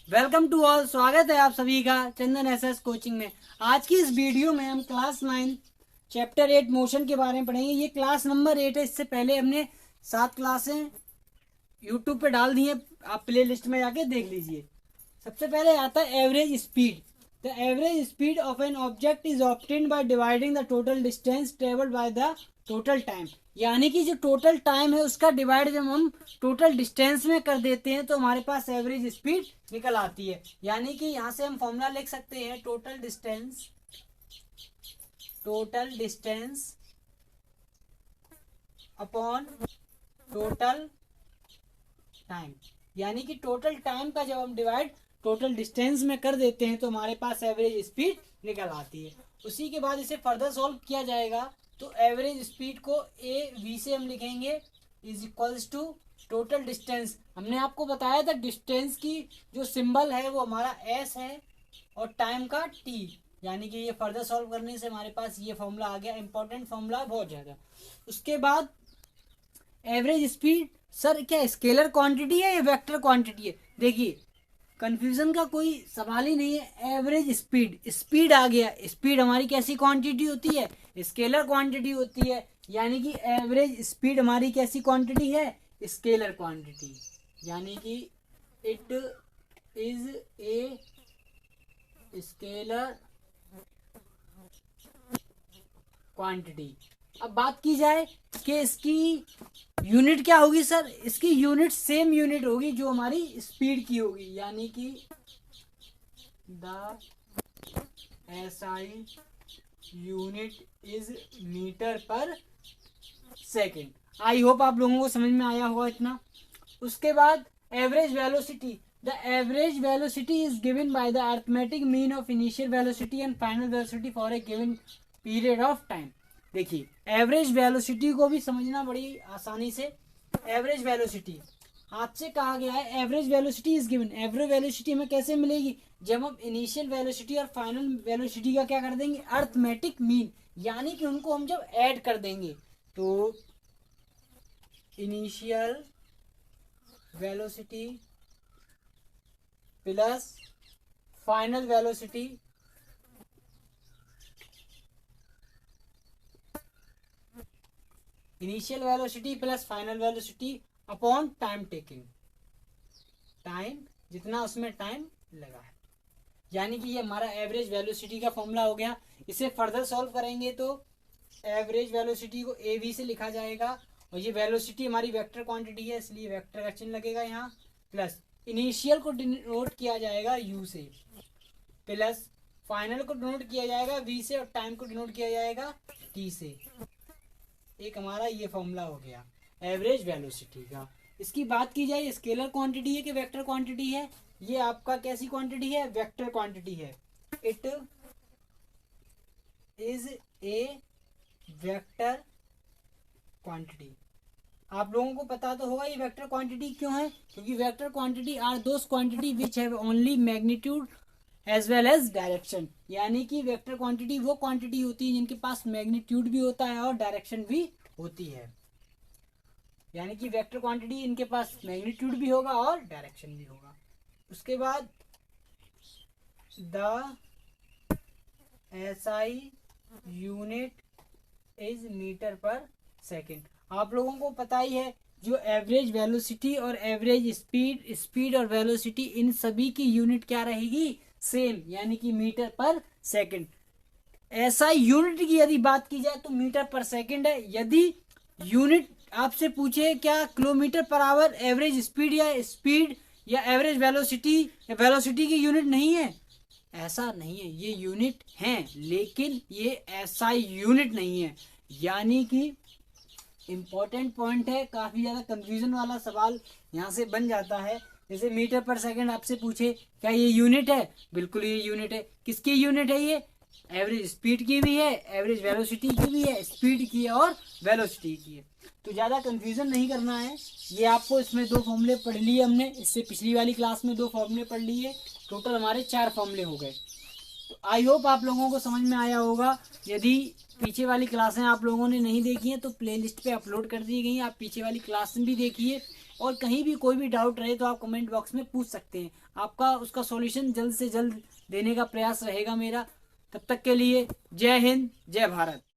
Welcome to all. स्वागत है आप सभी का चंदन एसएस कोचिंग में। आज की इस वीडियो में हम क्लास 9 चैप्टर 8 मोशन के बारे में पढ़ेंगे। ये क्लास नंबर 8 है। इससे पहले हमने 7 क्लासें यूट्यूब पे डाल दी हैं, आप प्ले लिस्ट में जाके देख लीजिए। सबसे पहले आता है average speed. The average speed of an object is obtained by dividing the total distance travelled by the total time. यानी कि जो टोटल टाइम है उसका डिवाइड जब हम टोटल डिस्टेंस में कर देते हैं तो हमारे पास एवरेज स्पीड निकल आती है। यानी कि यहाँ से हम फॉर्मूला लिख सकते हैं total distance upon total time. यानी कि टोटल टाइम का जब हम डिवाइड टोटल डिस्टेंस में कर देते हैं तो हमारे पास एवरेज स्पीड निकल आती है। उसी के बाद इसे फर्दर सॉल्व किया जाएगा तो एवरेज स्पीड को ए वी से हम लिखेंगे is equals to total distance. हमने आपको बताया था डिस्टेंस की जो सिंबल है वो हमारा एस है और टाइम का टी। यानी कि ये फर्दर सॉल्व करने से हमारे पास ये फॉर्मूला आ गया। इंपॉर्टेंट फॉर्मूला है बहुत ज़्यादा। उसके बाद एवरेज स्पीड सर क्या स्केलर क्वांटिटी है या वेक्टर क्वांटिटी है? देखिए कंफ्यूजन का कोई सवाल ही नहीं है। एवरेज स्पीड आ गया। स्पीड हमारी कैसी क्वांटिटी होती है? स्केलर क्वांटिटी होती है। यानी कि एवरेज स्पीड हमारी कैसी क्वांटिटी है? Scalar quantity. यानी कि it is a scalar quantity. अब बात की जाए कि इसकी यूनिट क्या होगी सर? इसकी यूनिट सेम यूनिट होगी जो हमारी स्पीड की होगी। यानी कि the SI unit is metre per second. I hope आप लोगों को समझ में आया होगा इतना। उसके बाद average velocity. The average velocity is given by the arithmetic mean of initial velocity and final velocity for a given period of time. देखिए एवरेज वेलोसिटी को भी समझना बड़ी आसानी से। एवरेज वेलोसिटी आपसे कहा गया है average velocity is given. Average velocity हमें कैसे मिलेगी? जब हम इनिशियल वेलोसिटी और फाइनल वेलोसिटी का क्या कर देंगे? Arithmetic mean. यानी कि उनको हम जब ऐड कर देंगे तो initial velocity plus final velocity initial velocity plus final velocity upon time taking. Time जितना उसमें टाइम लगा है। यानी कि ये हमारा एवरेज वेलोसिटी का फॉर्मूला हो गया। इसे फर्दर सॉल्व करेंगे तो एवरेज वेलोसिटी को ए वी से लिखा जाएगा और ये वेलोसिटी हमारी वेक्टर क्वांटिटी है इसलिए वेक्टर का चिन्ह लगेगा यहाँ। प्लस इनिशियल को डिनोट किया जाएगा यू से, प्लस फाइनल को डिनोट किया जाएगा वी से और टाइम को डिनोट किया जाएगा टी से। एक हमारा ये फॉर्मूला हो गया एवरेज वेलोसिटी का। इसकी बात की जाए स्केलर क्वांटिटी है कि वेक्टर क्वांटिटी है? ये आपका कैसी क्वांटिटी है? वेक्टर क्वांटिटी है। It is a vector quantity. आप लोगों को पता तो होगा ये वेक्टर क्वांटिटी क्यों है? क्योंकि vector quantity are those quantity which have only magnitude as well as direction. यानी कि वेक्टर क्वांटिटी वो क्वांटिटी होती है जिनके पास मैग्नीट्यूड भी होता है और डायरेक्शन भी होती है। यानी कि वेक्टर क्वांटिटी इनके पास मैग्नीट्यूड भी होगा और डायरेक्शन भी होगा। उसके बाद the SI unit is metre per second. आप लोगों को पता ही है जो एवरेज वेलोसिटी और एवरेज स्पीड और वेलोसिटी इन सभी की यूनिट क्या रहेगी? सेम। यानी कि metre per second. SI unit की यदि बात की जाए तो मीटर पर सेकेंड है। यदि यूनिट आपसे पूछे क्या kilometre per hour average speed या एवरेज वेलोसिटी या वेलोसिटी की यूनिट नहीं है? ऐसा नहीं है, ये यूनिट हैं लेकिन ये एसआई यूनिट नहीं है। यानी कि इंपॉर्टेंट पॉइंट है, काफी ज्यादा कंफ्यूजन वाला सवाल यहाँ से बन जाता है। जैसे मीटर पर सेकंड आपसे पूछे क्या ये यूनिट है? बिल्कुल ये यूनिट है। किसकी यूनिट है ये? एवरेज स्पीड की भी है, एवरेज वेलोसिटी की भी है, स्पीड की है और वेलोसिटी की है। तो ज़्यादा कंफ्यूजन नहीं करना है। ये आपको इसमें 2 फॉर्मूले पढ़ लिए हमने, इससे पिछली वाली क्लास में 2 फॉर्मूले पढ़ लिए। टोटल हमारे 4 फॉर्मूले हो गए। तो आई होप आप लोगों को समझ में आया होगा। यदि पीछे वाली क्लासें आप लोगों ने नहीं देखी हैं तो प्लेलिस्ट पे अपलोड कर दी गई हैं, आप पीछे वाली क्लास भी देखिए। और कहीं भी कोई भी डाउट रहे तो आप कमेंट बॉक्स में पूछ सकते हैं। आपका उसका सॉल्यूशन जल्द से जल्द देने का प्रयास रहेगा मेरा। तब तक के लिए जय हिंद, जय भारत।